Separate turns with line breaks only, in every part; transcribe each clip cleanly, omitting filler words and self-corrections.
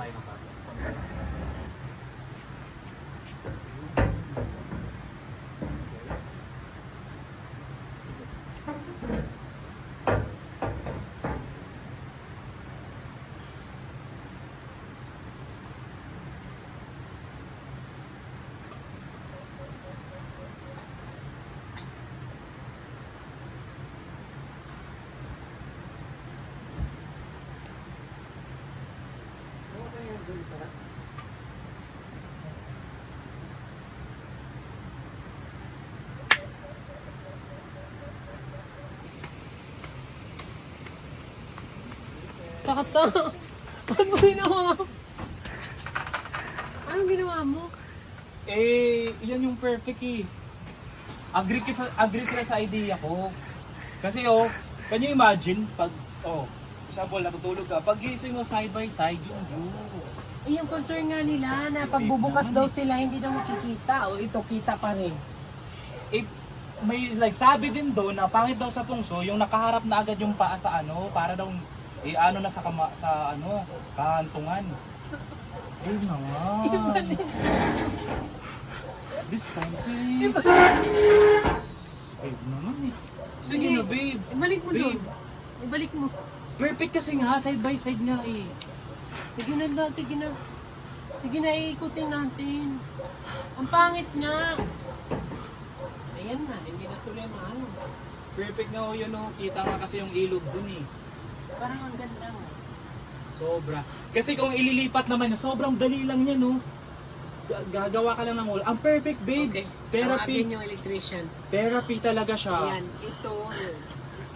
tayo ng bago.
Sakto. Ano ginawa mo? Anong ginawa mo?
Eh, yan yung perfect eh. Agree sila sa idea ko. Kasi can you imagine pag, example, natutulog ka, pag gising mo side by side, yung view.
Eh, yung concern nga nila na pagbubukas daw sila, hindi daw makikita. O ito, kita pa rin.
Eh, may like sabi din doon na pangit daw sa pungso, yung nakaharap na agad yung paa sa para daw, ano na sa kahantungan. Ayun na nga. This time, please. Babe naman eh. Sige na, babe.
Ibalik mo
Babe.
doon. Ibalik mo.
Perfect kasi nga, side by side nga eh.
Sige na, sige na. Sige na, iikutin natin. Ang pangit nga. Ayan na, hindi na tuloy maano.
Perfect nga yun kita nga kasi yung ilog dun eh.
Parang ang ganda nga.
Sobra. Kasi kung ililipat naman niya, sobrang dali lang niya gagawa ka lang ng wall. Ang perfect, babe.
Okay.
Therapy.
Tawagin yung electrician.
Therapy talaga siya.
Ayan,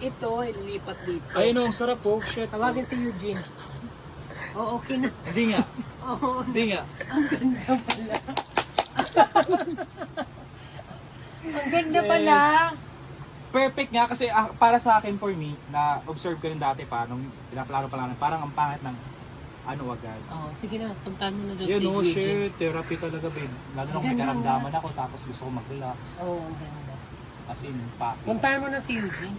ito, ililipat dito.
Ayun ang sarap po. Shit.
Tawagin si Eugene. Oo, okay na.
Hindi nga.
Oo,
Hindi nga.
ang ganda pala. Ang ganda pala.
Perfect nga kasi para sa akin, for me, na observe ko rin dati pa, nung pinaplano pa lang, parang ang pangit ng agad.
Oh, sige na, puntahan mo na doon
Yun
si Eugene.
shit, therapy talaga, babe. Lalo nung may
Ang ganda
karamdaman ako, tapos gusto ko mag-relax.
Oo, ang ganda.
As in, paki.
Puntahan mo na si Eugene.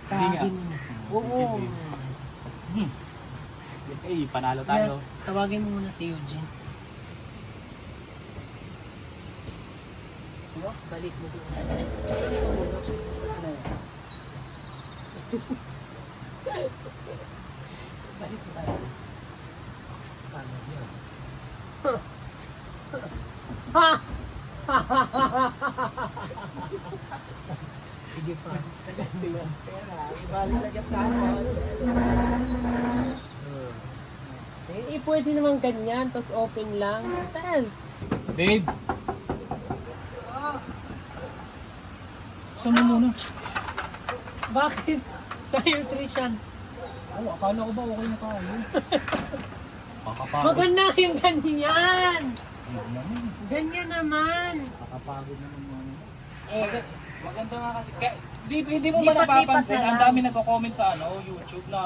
Hindi nga.
Tawagin mo. Oo.
Eh, panalo tayo.
Tawagin mo muna si Eugene. Balik mo doon. Balik mo tayo. Paano yun? Sige pa. Tagadiwas pera. Ibali lagyan tayo. Eh, pwede naman ganyan. Tapos open lang. Stans.
Babe! Saan mo muna?
Bakit? Sa electrician.
Akala ko ba okay na tayo? Kakapagod.
Maganda yung ganyan.
Ayun naman.
Ganyan naman.
Kakapagod naman mo.
Eh,
Maganda nga kasi. Hindi mo ba
Lipat-lipat
napapansin?
na
Ang
lang.
dami nagko-comment sa YouTube na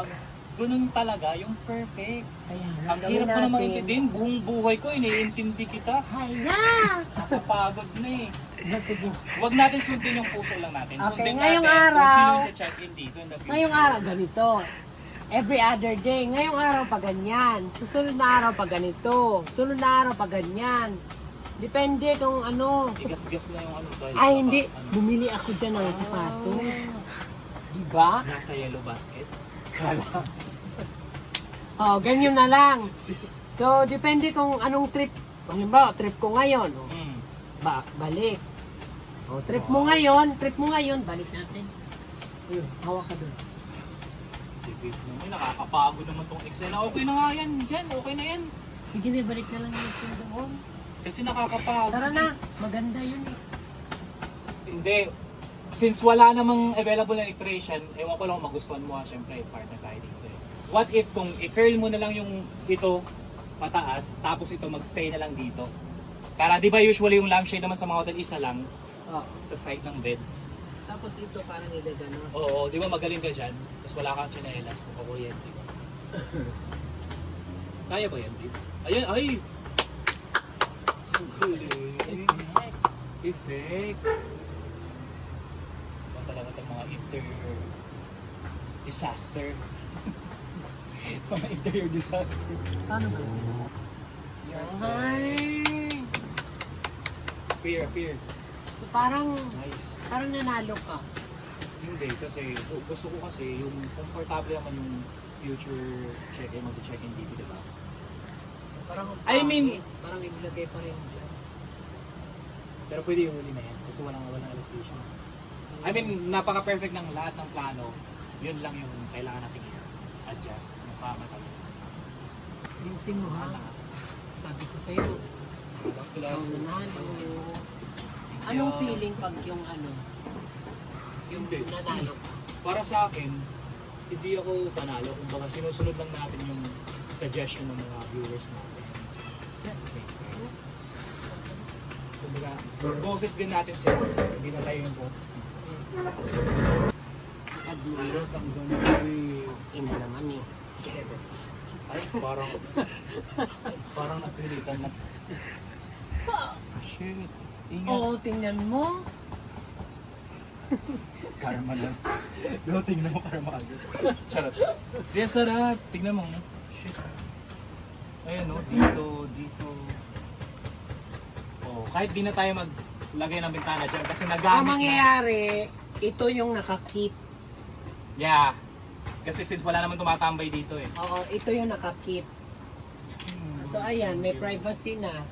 ganun talaga yung perfect.
ayan.
Ang hirap ko naman intindihin. Buong buhay ko, iniintindi kita.
Hala!
Nakapagod na eh.
Sige.
Huwag natin sundin yung puso lang natin.
Okay,
Sundin
ngayong
natin kung
araw-
sino yung check in dito in the future.
Ngayong araw ganito. Every other day. Ngayong araw pa ganyan. Susunod na araw pa ganito. Sunod na araw pa ganyan. Depende kung ano.
Igas-gas na yung dahil
Ay,
sa
hindi. Bumili ako dyan ng sapatos. Diba?
nasa yellow basket.
Oh, ganyan na lang. So, depende kung anong trip. Halimbawa, trip ko ngayon. Oh, balik. Oh, trip mo ngayon, balik natin. Ayun, hawak ka doon.
Sige, naman nakakapagod naman tong Excel na okay na nga yan. Diyan, okay na yan.
Sige na, balik na lang natin doon.
Kasi nakakapagod.
Tara na, maganda yun eh.
Hindi. Since wala namang available na electrician, ewan ko lang kung magustuhan mo syempre, partner tayo dito eh. What if kung i-curl mo na lang yung ito pataas, tapos ito magstay na lang dito? Para di ba usually yung lampshade naman sa mga hotel isa lang
Oh.
sa side ng bed?
Tapos ito parang ilagano.
Oo, di ba magaling ka dyan? Tapos wala kang tsinelas, kukuryente ka. Kaya ba yan, babe? Ayun, ay! Effect! Ito talaga itong mga disaster. Mga interior disaster.
Paano ba yun? Yan.
Appear.
So parang
Nice.
nanalo ka.
Hindi, kasi gusto ko kasi yung komportable naman yung future check-in, mag-check-in dito, di ba?
Parang
I mean-
parang ilagay pa rin dyan.
Pero pwede yung huli na yan kasi walang allocation. I mean, napaka-perfect ng lahat ng plano. Yun lang yung kailangan natin i-adjust. Mukha-matagal.
Ayusin mo ha. Sabi ko sa'yo,
Close.
nanalo. Anong feeling pag yung yung
Hindi.
nanalo ka?
Para sa akin, hindi ako panalo. Kumbaga, sinusunod lang natin yung suggestion ng mga viewers natin. Kasi, kumbaga, boses din natin sila. Hindi na tayo yung boses dito.
Admira.
Ang ganda
Ina naman eh.
Ay, parang napilitan na. Shit. Ingat.
Oo, tingnan mo.
Karma lang. No, tingnan mo karma agad. Charot. Di, sarap. Tingnan mo. Shit. Ayan o, dito. Oh, kahit di na tayo maglagay ng bintana dyan kasi
Ang
nagamit na.
mangyayari, ito yung nakakit.
Yeah. Kasi since wala naman tumatambay dito eh.
Oo, ito yung nakakit. So ayan, may privacy na.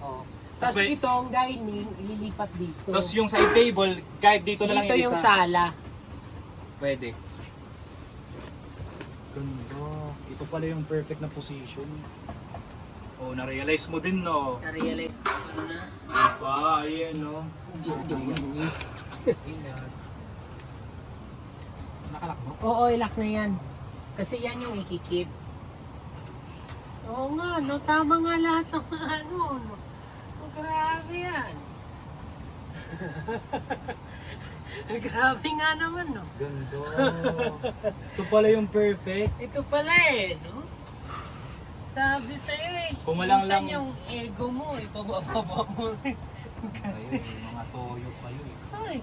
Oh. Tapos
may-
ito ang dining, ililipat dito.
Tapos yung side table, kahit dito na lang
Dito yung
isa.
sala.
Pwede. Ganda. Ito pala yung perfect na position. Oh, na-realize mo din, no?
Na-realize ko na.
Ayan, no? Nakalak mo?
Oo, ilak na yan. Kasi yan yung ikikip. Oo nga, no? Tama nga lahat ng no? Oh, grabe yan. Grabe nga naman, no?
Ganda. Ito pala yung perfect.
Ito pala eh, no? Sabi sa'yo eh.
Kung walang
minsan
lang-
yung ego mo, ipababa mo rin. Kasi,
Ayun, mga toyo kayo eh.
ay,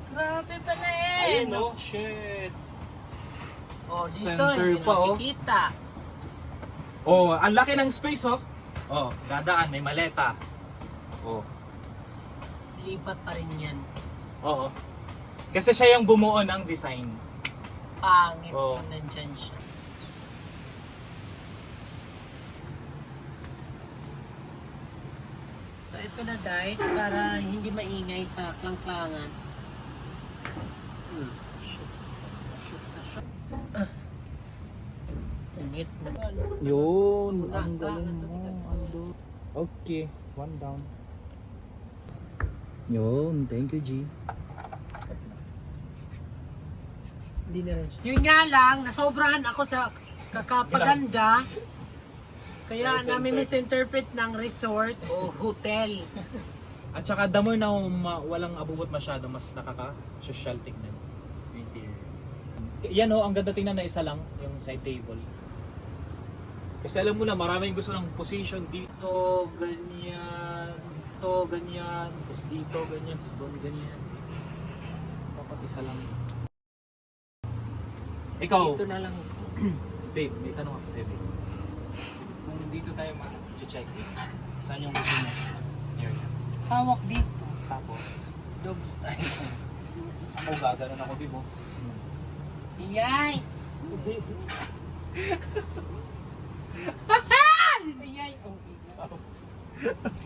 grabe pala eh.
Ayun, no? Shit.
Oh, dito,
Center
hindi
pa, oh.
makikita.
Oh, ang laki ng space, oh. Oh, dadaan, may maleta. Oh.
Lipat pa rin yan.
Oo. Kasi siya yung bumuo ng design.
Pangit
Oo.
yung nandyan siya. So ito na guys, para hindi maingay sa klangklangan. Init na.
Yun,
ang galing mo.
Okay, one down. Yun, thank you, G.
Hindi na rin siya. Yun nga lang, nasobrahan ako sa kakapaganda. Kaya
Misinterpret.
namin misinterpret ng resort o hotel.
At saka the more na walang abubot masyado, mas nakaka-social tignan. Yung interior. Yan ang ganda tingnan na isa lang, yung side table. Kasi alam mo na, maraming gusto ng position dito, ganyan, dito, ganyan, tapos dito, ganyan, tapos doon, ganyan. Dapat isa lang. Ikaw,
Dito na lang.
babe, may tanong ako sa'yo, babe. Kung dito tayo mag-check in, saan yung gusto mo area?
Hawak dito.
Tapos,
Dog style.
ako gaganon ako, babe, oh.
Iyay! Iyay! Oh,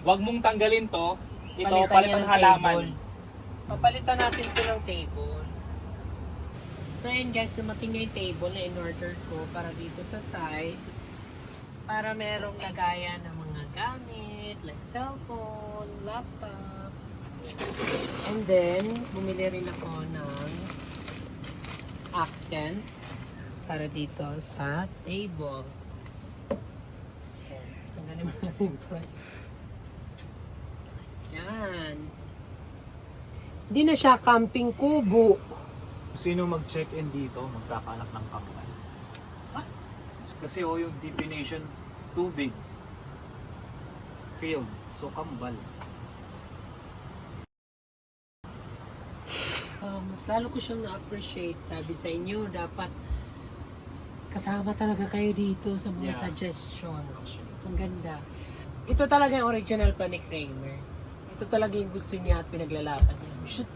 Huwag mong tanggalin to. Ito,
Palitan
palitan
niya ng
halaman.
table. Papalitan natin ito ng table. So yun guys, dumating na yung table na in-order ko para dito sa side. Para merong lagayan ng mga gamit, like cellphone, laptop. And then, bumili rin ako ng accent para dito sa table. Tanggalin mo na yung price. Yan. Hindi na siya camping kubo.
Sino mag-check-in dito, magkakanak ng kambal.
What?
Kasi yung definition, tubig. Field. So, kambal.
Mas lalo ko siyang na-appreciate. Sabi sa inyo, dapat kasama talaga kayo dito sa mga
Yeah.
suggestions. Ang ganda. Ito talaga yung original plan ni Kramer. Ito talaga yung gusto niya at pinaglalaban niya. Shoot.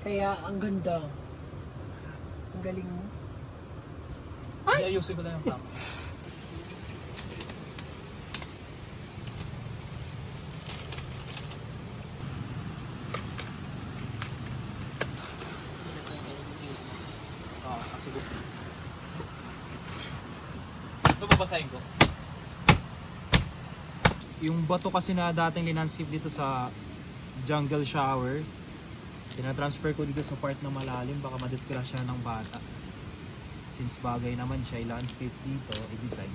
Kaya ang ganda. Ang galing mo.
Ay! Ayusin ko lang yung tama. Kasi ito babasahin ko. Yung bato kasi na dating linandscape dito sa jungle shower, tinatransfer ko dito sa part na malalim, baka madisgrasya ng bata. Since bagay naman siya, i-landscape dito, i-design.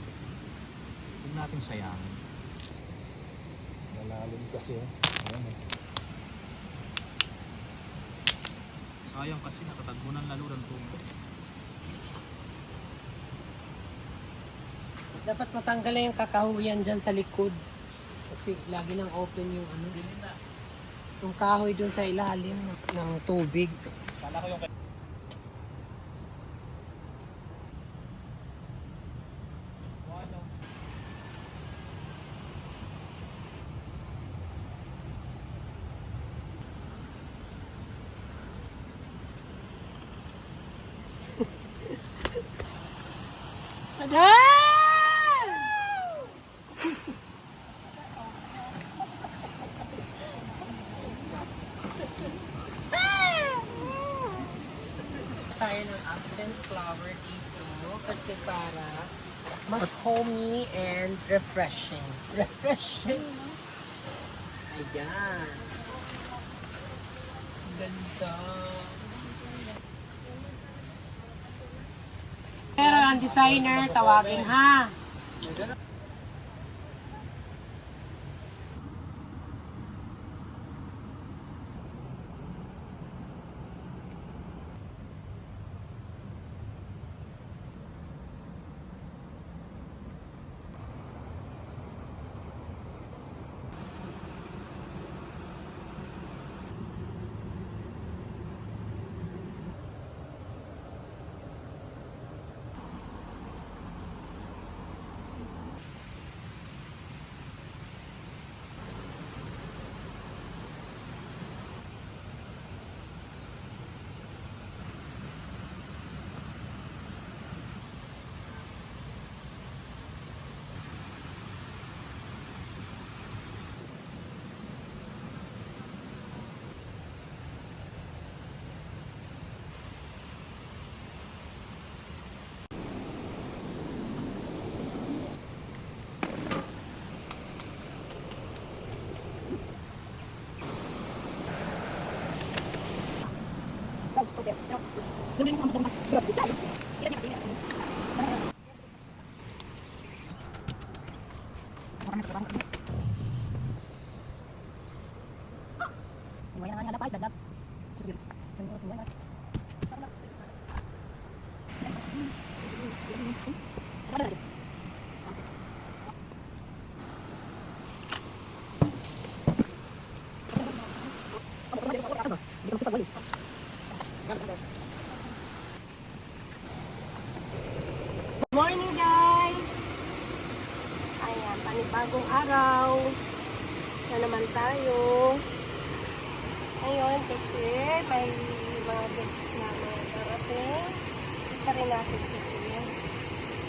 Huwag natin sayangin. Malalim kasi. Ayan, eh. Sayang kasi nakatagbo ng lalo ng tubig.
Dapat matanggal na yung kakahuyan dyan sa likod. Kasi lagi nang open yung ano. Yung kahoy dun sa ilalim ng tubig.
Kala ko yung
tayo ng accent flower dito kasi para mas homey and refreshing. Refreshing. Ayan. Ganda. Pero ang designer, tawagin ha.
Morning guys! Ayan, panibagong araw na naman tayo. Ngayon kasi may mga guest na darating. Kita rin natin kasi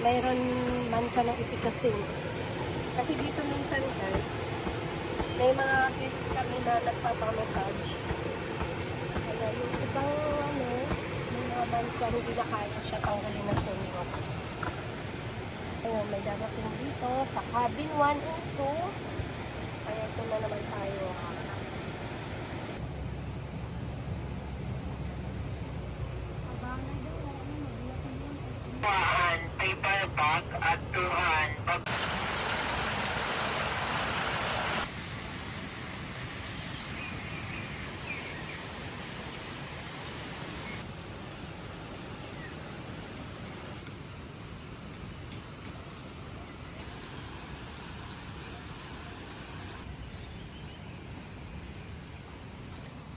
mayroon man ka ng itikasin. Kasi dito minsan guys, may mga guest kami na nagpapamassage. Kaya yung ibang may mga mancha hindi na kaya siya tanggalin na sumiok. Ayun, may dadating dito sa cabin 1 and 2. Kaya ito na naman tayo.
Paperback at tuhan.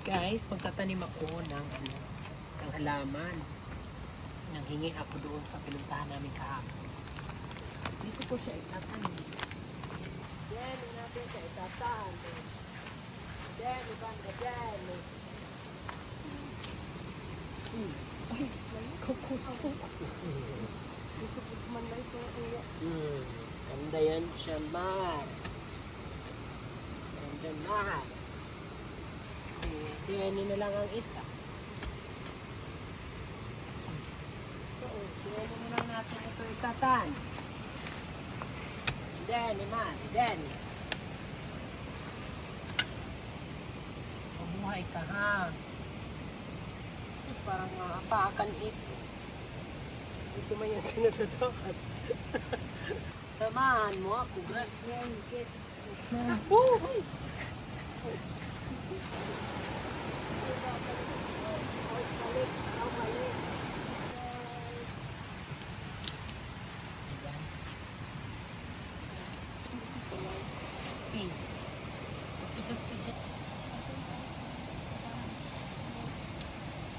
Guys, magtatanim ako ng halaman. So, nanghingi ako doon sa pinuntahan namin kahapon. Dito ko siya itatan. Yan, natin siya itatan. Yan, banda dyan.
Kukuso. Gusto ko kumanday ko iya.
Ganda yan siya, Mar. Ganda, Mar. Yan na lang ang isa. Oo, yan na lang natin ito itatan. Danny, Mar, Danny. Mabuhay ka, ha? Parang maapakan ito. Ito man yung sinadadakan. Samahan mo ako, Grace. Woo!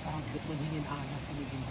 Parang gusto mo din yung alas sa ligin.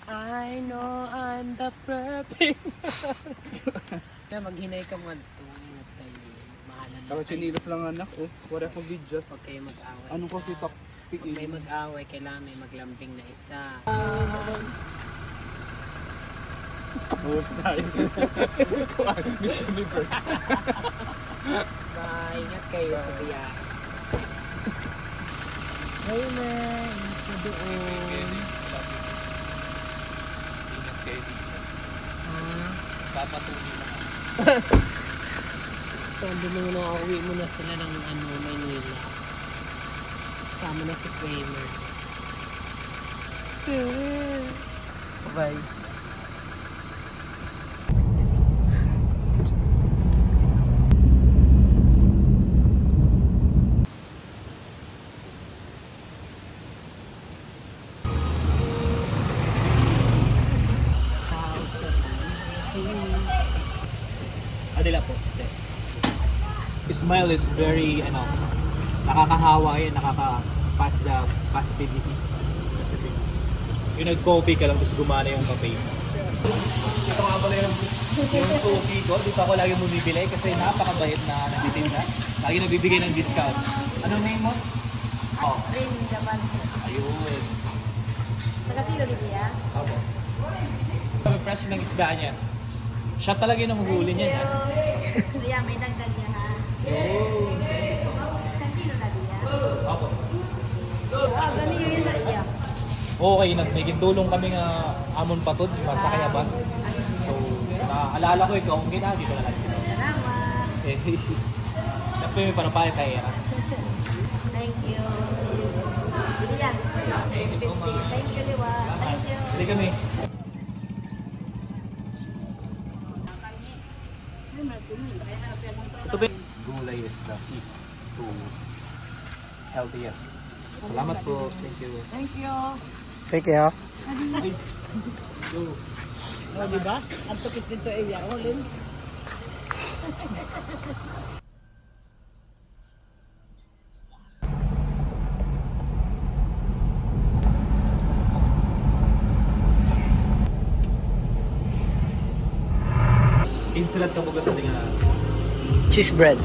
I know I'm the perfect. Na maghinay ka mo ito. Mahalan na
Ako
tayo.
chinilos lang anak, oh. Wala akong videos.
Huwag kayo mag-away.
Anong kasi
na.
top
Huwag may mag-away, kailangan may maglambing na isa.
Oh, style. Miss Universe.
Bye. Ingat kayo sa biyahe. Hey, man. Ingat ka doon.
Ingat kayo dito.
Ah.
Papatuloy na.
So, doon muna uwi mo na sila ng Maynila. Kasama na si Kramer.
Bye.
Adila po. Smile is very, nakakahawa yan, nakaka-pass the positivity. Yung nag-coffee ka lang, tapos gumana yung cafe. Ito nga pala yung suki ko. Dito ako lagi bumibili kasi napakabait na nagtitinda. Lagi nabibigay ng discount. Anong name mo? Oh,
Rin Japan.
ayun.
Tagatilo din niya.
Opo. Fresh ng isda niya. Siya talaga yung nanguhuli niya.
Kaya may dagdag niya ha.
Oh.
Isang kilo na niya.
Opo.
Ah, ganun yun na niya.
Okay, nagmiging tulong kami nga amon patod, sa kayabas. So, naalala ko ikaw, kung gina, dito na lang.
Salamat.
Napay may panapaya kaya.
Thank you. Bili yan.
Thank you so much.
Thank you, Liwa. Thank you.
Hindi kami. Ito ba? Gulay is the key to healthiest. Salamat po. Thank you.
Thank you.
Thank you.
O, diba? Ang tukit nito ay Yarolin.
Insulat ka po gusto nga.
Cheese bread.